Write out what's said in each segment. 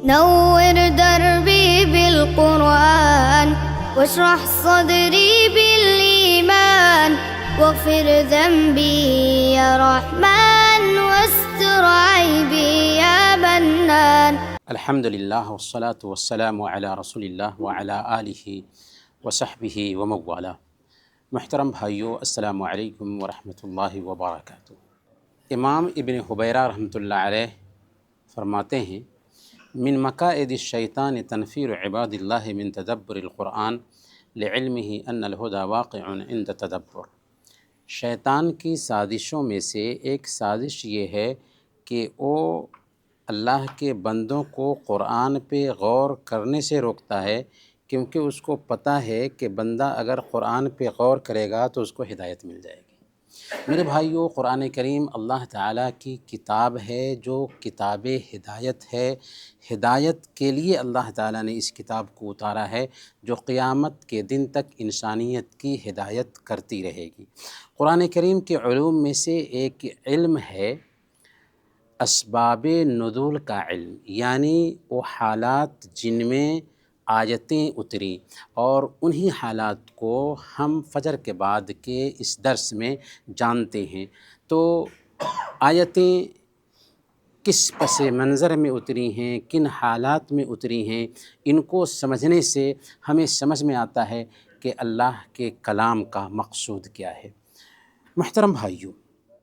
نور دربي بالقرآن واشرح صدري بالإيمان واغفر ذنبي يا رحمن واستر عيبي يا منان. الحمد للہ والصلاة والسلام علی رسول اللہ وعلی آلہ وصحبہ وموالا. محترم بھائیو، السلام علیکم ورحمۃ اللہ وبرکاتہ. امام ابن حبیرہ رحمۃ اللہ علیہ فرماتے ہیں، من مکائد الشیطان تنفیر عباد اللہ من تدبر القرآن لعلمہ ان الہدی واقع عند تدبر. شیطان کی سازشوں میں سے ایک سازش یہ ہے کہ وہ اللہ کے بندوں کو قرآن پہ غور کرنے سے روکتا ہے، کیونکہ اس کو پتہ ہے کہ بندہ اگر قرآن پہ غور کرے گا تو اس کو ہدایت مل جائے گی. میرے بھائیو، قرآن کریم اللہ تعالیٰ کی کتاب ہے جو کتاب ہدایت ہے. ہدایت کے لیے اللہ تعالیٰ نے اس کتاب کو اتارا ہے جو قیامت کے دن تک انسانیت کی ہدایت کرتی رہے گی. قرآن کریم کے علوم میں سے ایک علم ہے اسباب نزول کا علم، یعنی وہ حالات جن میں آیتیں اتری، اور انہی حالات کو ہم فجر کے بعد کے اس درس میں جانتے ہیں. تو آیتیں کس پس منظر میں اتری ہیں، کن حالات میں اتری ہیں، ان کو سمجھنے سے ہمیں سمجھ میں آتا ہے کہ اللہ کے کلام کا مقصود کیا ہے. محترم بھائیو،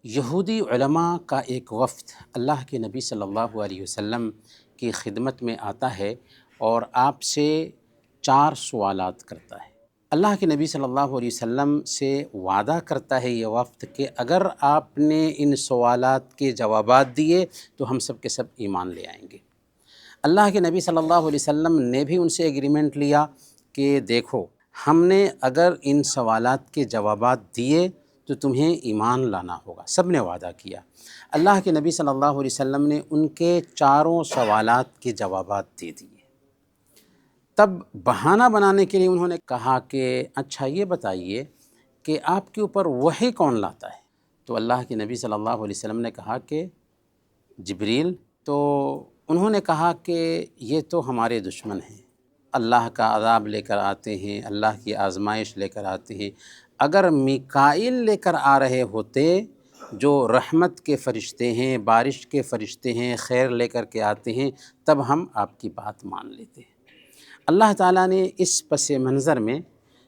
یہودی علماء کا ایک وفد اللہ کے نبی صلی اللہ علیہ وسلم کی خدمت میں آتا ہے اور آپ سے 4 سوالات کرتا ہے. اللہ کے نبی صلی اللہ علیہ وسلم سے وعدہ کرتا ہے یہ وفد کہ اگر آپ نے ان سوالات کے جوابات دیے تو ہم سب کے سب ایمان لے آئیں گے. اللہ کے نبی صلی اللہ علیہ وسلم نے بھی ان سے ایگریمنٹ لیا کہ دیکھو، ہم نے اگر ان سوالات کے جوابات دیے تو تمہیں ایمان لانا ہوگا. سب نے وعدہ کیا. اللہ کے نبی صلی اللہ علیہ وسلم نے ان کے 4 سوالات کے جوابات دے دیے. تب بہانہ بنانے کے لیے انہوں نے کہا کہ اچھا یہ بتائیے کہ آپ کے اوپر وحی کون لاتا ہے؟ تو اللہ کے نبی صلی اللہ علیہ وسلم نے کہا کہ جبریل. تو انہوں نے کہا کہ یہ تو ہمارے دشمن ہیں، اللہ کا عذاب لے کر آتے ہیں، اللہ کی آزمائش لے کر آتے ہیں. اگر میکائیل لے کر آ رہے ہوتے جو رحمت کے فرشتے ہیں، بارش کے فرشتے ہیں، خیر لے کر کے آتے ہیں، تب ہم آپ کی بات مان لیتے ہیں. اللہ تعالیٰ نے اس پس منظر میں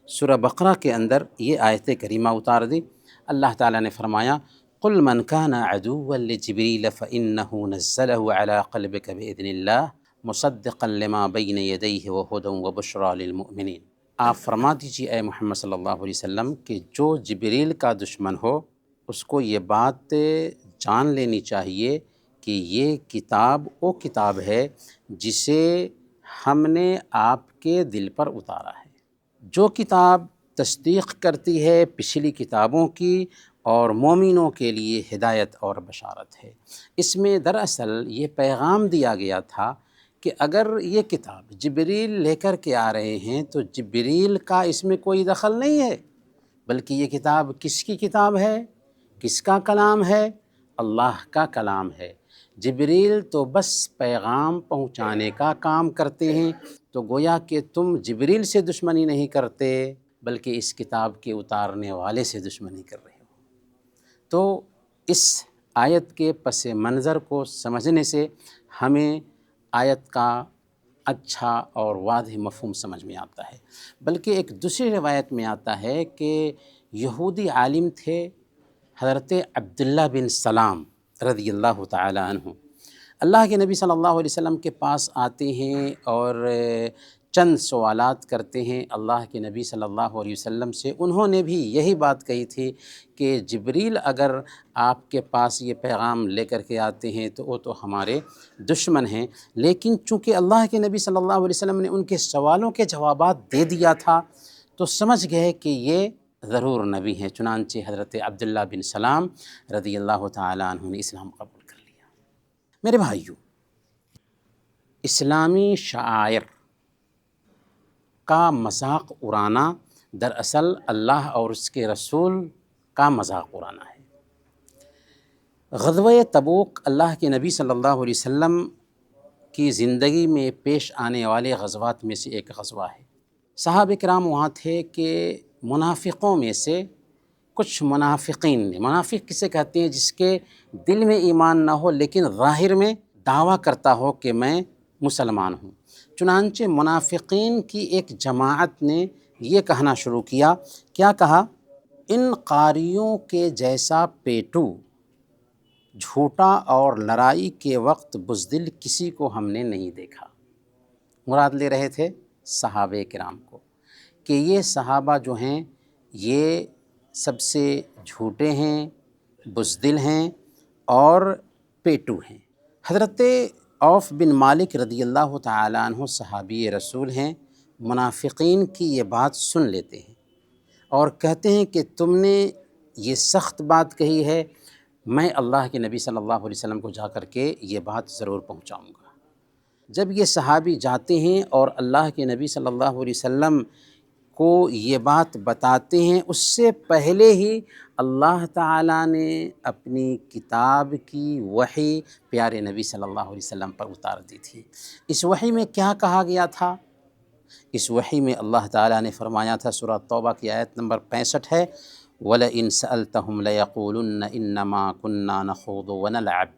سورہ بقرہ کے اندر یہ آیت کریمہ اتار دی. اللہ تعالیٰ نے فرمایا، قُلْ مَنْ كَانَ عَدُوًّا لِجِبْرِيلَ فَإِنَّهُ نَزَّلَهُ عَلَىٰ قَلْبِكَ بِإِذْنِ اللَّهِ مُصَدِّقًا لِمَا بَيْنَ يَدَيْهِ وَهُدًى وَبُشْرَىٰ لِلْمُؤْمِنِينَ. آپ فرما دیجیے اے محمد صلی اللہ علیہ وسلم کہ جو جبریل کا دشمن ہو اس کو یہ بات جان لینی چاہیے کہ یہ کتاب وہ کتاب ہے جسے ہم نے آپ کے دل پر اتارا ہے، جو کتاب تصدیق کرتی ہے پچھلی کتابوں کی اور مومنوں کے لیے ہدایت اور بشارت ہے. اس میں دراصل یہ پیغام دیا گیا تھا کہ اگر یہ کتاب جبریل لے کر کے آ رہے ہیں تو جبریل کا اس میں کوئی دخل نہیں ہے، بلکہ یہ کتاب کس کی کتاب ہے، کس کا کلام ہے؟ اللہ کا کلام ہے. جبریل تو بس پیغام پہنچانے کا کام کرتے ہیں. تو گویا کہ تم جبریل سے دشمنی نہیں کرتے بلکہ اس کتاب کے اتارنے والے سے دشمنی کر رہے ہو. تو اس آیت کے پس منظر کو سمجھنے سے ہمیں آیت کا اچھا اور واضح مفہوم سمجھ میں آتا ہے. بلکہ ایک دوسری روایت میں آتا ہے کہ یہودی عالم تھے حضرت عبداللہ بن سلام رضی اللہ تعالی عنہ. اللہ کے نبی صلی اللہ علیہ وسلم کے پاس آتے ہیں اور چند سوالات کرتے ہیں اللہ کے نبی صلی اللہ علیہ وسلم سے. انہوں نے بھی یہی بات کہی تھی کہ جبریل اگر آپ کے پاس یہ پیغام لے کر کے آتے ہیں تو وہ تو ہمارے دشمن ہیں. لیکن چونکہ اللہ کے نبی صلی اللہ علیہ وسلم نے ان کے سوالوں کے جوابات دے دیا تھا تو سمجھ گئے کہ یہ ضرور نبی ہیں. چنانچہ حضرت عبداللہ بن سلام رضی اللہ تعالی عنہ نے اسلام قبول کر لیا. میرے بھائیو، اسلامی شعائر کا مذاق اڑانا دراصل اللہ اور اس کے رسول کا مذاق اڑانا ہے. غزوہ تبوک اللہ کے نبی صلی اللہ علیہ وسلم کی زندگی میں پیش آنے والے غزوات میں سے ایک غزوہ ہے۔ صحابہ کرام وہاں تھے کہ منافقوں میں سے کچھ منافقین نے، منافق کسے کہتے ہیں؟ جس کے دل میں ایمان نہ ہو لیکن ظاہر میں دعویٰ کرتا ہو کہ میں مسلمان ہوں۔ چنانچہ منافقین کی ایک جماعت نے یہ کہنا شروع کیا، کیا کہا؟ ان قاریوں کے جیسا پیٹو، جھوٹا اور لڑائی کے وقت بزدل کسی کو ہم نے نہیں دیکھا۔ مراد لے رہے تھے صحابہ کرام کو کہ یہ صحابہ جو ہیں یہ سب سے جھوٹے ہیں، بزدل ہیں اور پیٹو ہیں۔ حضرت عوف بن مالک رضی اللہ تعالیٰ عنہ صحابی رسول ہیں، منافقین کی یہ بات سن لیتے ہیں اور کہتے ہیں کہ تم نے یہ سخت بات کہی ہے، میں اللہ کے نبی صلی اللہ علیہ وسلم کو جا کر کے یہ بات ضرور پہنچاؤں گا۔ جب یہ صحابی جاتے ہیں اور اللہ کے نبی صلی اللہ علیہ وسلم کو یہ بات بتاتے ہیں، اس سے پہلے ہی اللہ تعالیٰ نے اپنی کتاب کی وحی پیارے نبی صلی اللہ علیہ وسلم پر اتار دی تھی۔ اس وحی میں کیا کہا گیا تھا؟ اس وحی میں اللہ تعالیٰ نے فرمایا تھا، سورہ توبہ کی آیت نمبر 65 ہے، وَلَئِن سَأَلْتَهُمْ لَيَقُولُنَّ إِنَّمَا كُنَّا نَخُوضُ وَنَلْعَبُ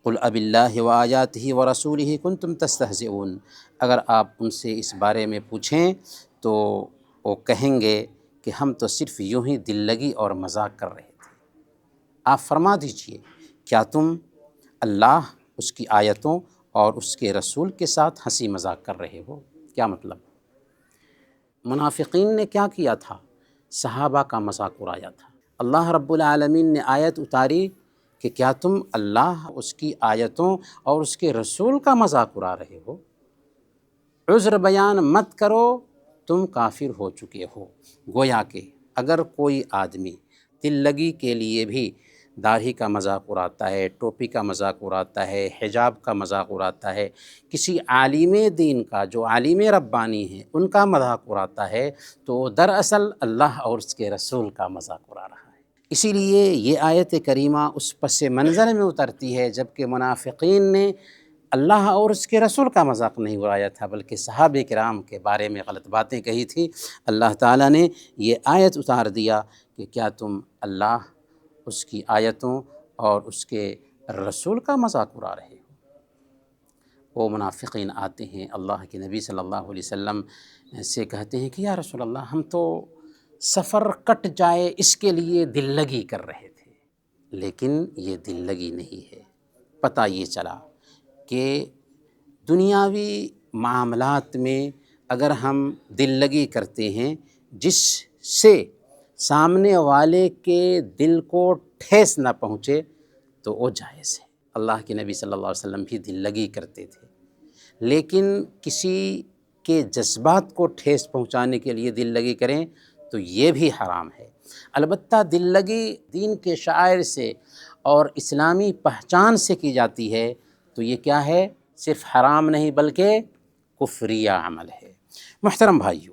قُلْ أَبِاللَّهِ وَآيَاتِهِ وَرَسُولِهِ كُنْتُمْ تَسْتَهْزِئُونَ۔ اگر آپ ان سے اس بارے میں پوچھیں تو وہ کہیں گے کہ ہم تو صرف یوں ہی دل لگی اور مذاق کر رہے تھے۔ آپ فرما دیجئے، کیا تم اللہ، اس کی آیتوں اور اس کے رسول کے ساتھ ہنسی مذاق کر رہے ہو؟ کیا مطلب؟ منافقین نے کیا کیا تھا؟ صحابہ کا مذاق اڑایا تھا۔ اللہ رب العالمین نے آیت اتاری کہ کیا تم اللہ، اس کی آیتوں اور اس کے رسول کا مذاق اڑا رہے ہو؟ عذر بیان مت کرو، تم کافر ہو چکے ہو۔ گویا کہ اگر کوئی آدمی دل لگی کے لیے بھی داڑھی کا مذاق اڑاتا ہے، ٹوپی کا مذاق اڑاتا ہے، حجاب کا مذاق اڑاتا ہے، کسی عالم دین کا جو عالم ربانی ہیں ان کا مذاق اڑاتا ہے، تو دراصل اللہ اور اس کے رسول کا مذاق اڑا رہا ہے۔ اسی لیے یہ آیت کریمہ اس پس منظر میں اترتی ہے جبکہ منافقین نے اللہ اور اس کے رسول کا مذاق نہیں اڑایا تھا بلکہ صحابہ کرام کے بارے میں غلط باتیں کہی تھی۔ اللہ تعالیٰ نے یہ آیت اتار دیا کہ کیا تم اللہ، اس کی آیتوں اور اس کے رسول کا مذاق اڑا رہے ہو؟ وہ منافقین آتے ہیں اللہ کے نبی صلی اللہ علیہ وسلم سے کہتے ہیں کہ یا رسول اللہ، ہم تو سفر کٹ جائے اس کے لیے دل لگی کر رہے تھے، لیکن یہ دل لگی نہیں ہے۔ پتہ یہ چلا کہ دنیاوی معاملات میں اگر ہم دل لگی کرتے ہیں جس سے سامنے والے کے دل کو ٹھیس نہ پہنچے تو وہ جائز ہے۔ اللہ کے نبی صلی اللہ علیہ وسلم بھی دل لگی کرتے تھے، لیکن کسی کے جذبات کو ٹھیس پہنچانے کے لیے دل لگی کریں تو یہ بھی حرام ہے۔ البتہ دل لگی دین کے شعائر سے اور اسلامی پہچان سے کی جاتی ہے تو یہ کیا ہے؟ صرف حرام نہیں بلکہ کفریہ عمل ہے۔ محترم بھائیو،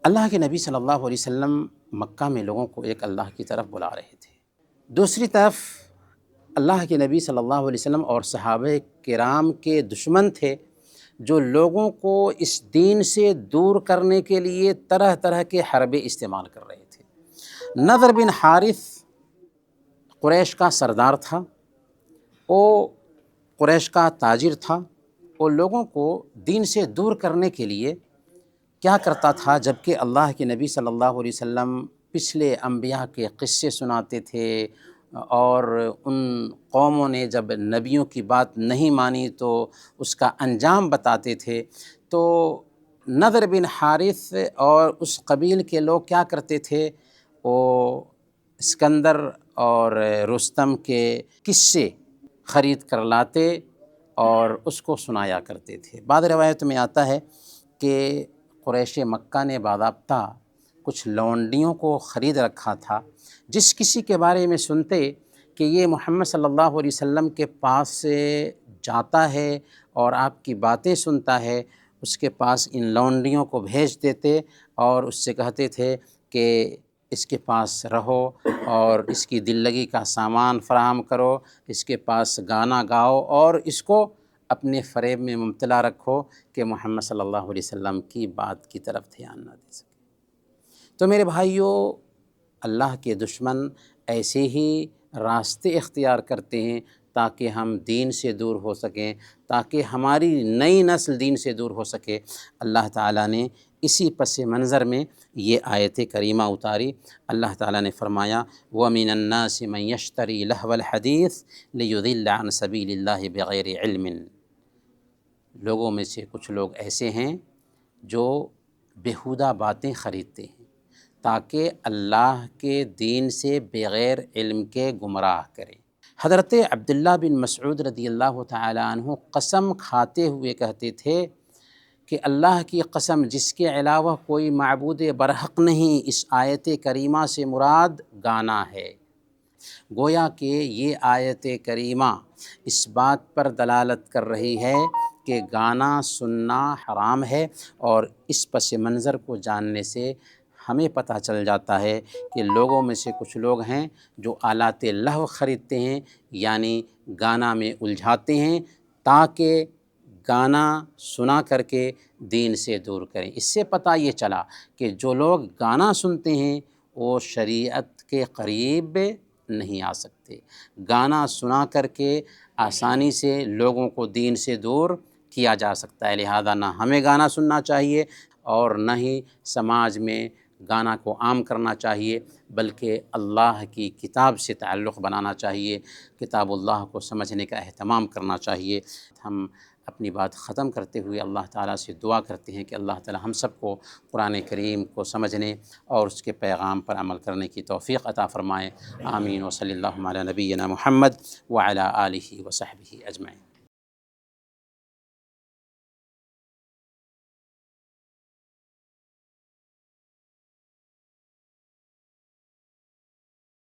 اللہ کے نبی صلی اللہ علیہ وسلم مکہ میں لوگوں کو ایک اللہ کی طرف بلا رہے تھے، دوسری طرف اللہ کے نبی صلی اللہ علیہ وسلم اور صحابہ کرام کے دشمن تھے جو لوگوں کو اس دین سے دور کرنے کے لیے طرح طرح کے حربے استعمال کر رہے تھے۔ نضر بن حارث قریش کا سردار تھا، وہ قریش کا تاجر تھا، وہ لوگوں کو دین سے دور کرنے کے لیے کیا کرتا تھا؟ جبکہ اللہ کے نبی صلی اللہ علیہ وسلم پچھلے انبیاء کے قصے سناتے تھے اور ان قوموں نے جب نبیوں کی بات نہیں مانی تو اس کا انجام بتاتے تھے، تو نضر بن حارث اور اس قبیل کے لوگ کیا کرتے تھے؟ وہ اسکندر اور رستم کے قصے خرید کر لاتے اور اس کو سنایا کرتے تھے۔ بعض روایت میں آتا ہے کہ قریش مکہ نے باضابطہ کچھ لونڈیوں کو خرید رکھا تھا، جس کسی کے بارے میں سنتے کہ یہ محمد صلی اللہ علیہ وسلم کے پاس سے جاتا ہے اور آپ کی باتیں سنتا ہے، اس کے پاس ان لونڈیوں کو بھیج دیتے اور اس سے کہتے تھے کہ اس کے پاس رہو اور اس کی دل لگی کا سامان فراہم کرو، اس کے پاس گانا گاؤ اور اس کو اپنے فریب میں مبتلا رکھو کہ محمد صلی اللہ علیہ وسلم کی بات کی طرف دھیان نہ دے سکے۔ تو میرے بھائیوں، اللہ کے دشمن ایسے ہی راستے اختیار کرتے ہیں تاکہ ہم دین سے دور ہو سکیں، تاکہ ہماری نئی نسل دین سے دور ہو سکے۔ اللہ تعالیٰ نے اسی پس منظر میں یہ آیت کریمہ اتاری۔ اللہ تعالیٰ نے فرمایا وَمِنَ النَّاسِ مَن يَشْتَرِي لَهْوَ الْحَدِيثِ لِيُضِلَّ عَن سَبِيلِ اللَّهِ بِغَيْرِ علم۔ لوگوں میں سے کچھ لوگ ایسے ہیں جو بیہودہ باتیں خریدتے ہیں تاکہ اللہ کے دین سے بغیر علم کے گمراہ کریں۔ حضرت عبداللہ بن مسعود رضی اللہ تعالیٰ عنہ قسم کھاتے ہوئے کہتے تھے کہ اللہ کی قسم، جس کے علاوہ کوئی معبود برحق نہیں، اس آیت کریمہ سے مراد گانا ہے۔ گویا کہ یہ آیت کریمہ اس بات پر دلالت کر رہی ہے کہ گانا سننا حرام ہے، اور اس پس منظر کو جاننے سے ہمیں پتہ چل جاتا ہے کہ لوگوں میں سے کچھ لوگ ہیں جو آلات لہو خریدتے ہیں، یعنی گانا میں الجھاتے ہیں تاکہ گانا سنا کر کے دین سے دور کریں۔ اس سے پتہ یہ چلا کہ جو لوگ گانا سنتے ہیں وہ شریعت کے قریب نہیں آ سکتے۔ گانا سنا کر کے آسانی سے لوگوں کو دین سے دور کیا جا سکتا ہے، لہذا نہ ہمیں گانا سننا چاہیے اور نہ ہی سماج میں گانا کو عام کرنا چاہیے، بلکہ اللہ کی کتاب سے تعلق بنانا چاہیے، کتاب اللہ کو سمجھنے کا اہتمام کرنا چاہیے۔ ہم اپنی بات ختم کرتے ہوئے اللہ تعالیٰ سے دعا کرتے ہیں کہ اللہ تعالیٰ ہم سب کو قرآن کریم کو سمجھنے اور اس کے پیغام پر عمل کرنے کی توفیق عطا فرمائے۔ آمین۔ وصلی اللہ علی نبینا محمد وعلی آلہ وصحبہ اجمعین۔